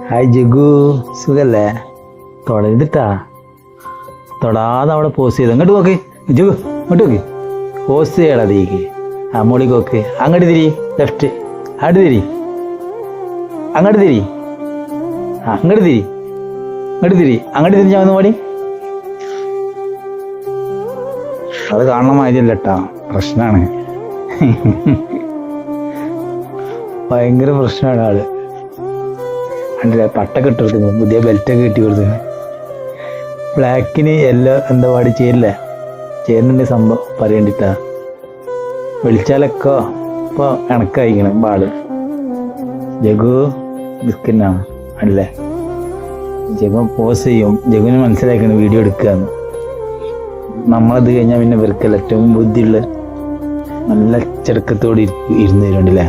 Hi Jagu, സുഖല്ലേ? തൊടരുതിട്ടാ, തൊടാതെ അവിടെ പോസ്റ്റ് ചെയ്ത് അങ്ങോട്ട് നോക്ക്. ജഗു അങ്ങോട്ട് നോക്ക്, പോസ്റ്റ് ചെയ്യടാ തീക്ക്. ആ മോളിക്ക് നോക്ക്, അങ്ങോട്ട് തിരി, ലെഫ്റ്റ് അങ്ങോട്ട് തിരി, അങ്ങോട്ട് തിരി, അങ്ങോട്ട് തിരി, അങ്ങോട്ട് തിരി, അങ്ങോട്ട് തിരിഞ്ഞാൽ ഒന്ന് പാടി. അത് കാണണ മാതിരിയല്ല കേട്ടാ, പ്രശ്നമാണ്. ഭയങ്കര പ്രശ്നമാണ് ആള്. കണ്ടില്ലേ, പട്ടൊക്കെ ഇട്ട് കൊടുക്കുന്നു, പുതിയ ബെൽറ്റൊക്കെ കെട്ടി കൊടുക്കുന്നു. ബ്ലാക്കിന് എല്ലാം എന്താ പാടി ചേരില്ല, ചേരുന്നുണ്ട് സംഭവം പറയണ്ടിട്ടാ. വിളിച്ചാലൊക്കെ ഇപ്പോൾ കണക്കായിരിക്കണം പാട്. ജഗു ബിസ്ക്കറ്റാണ് അല്ലേ? ജഗു പോസ് ചെയ്യും, ജഗുവിന് മനസ്സിലാക്കണം വീഡിയോ എടുക്കുകയെന്ന്. നമ്മളത് കഴിഞ്ഞാൽ പിന്നെ ഇവർക്കല്ല ഏറ്റവും ബുദ്ധിയുള്ള നല്ല ചെറുക്കത്തോട് ഇരുന്ന് തരുന്നുണ്ടല്ലേ.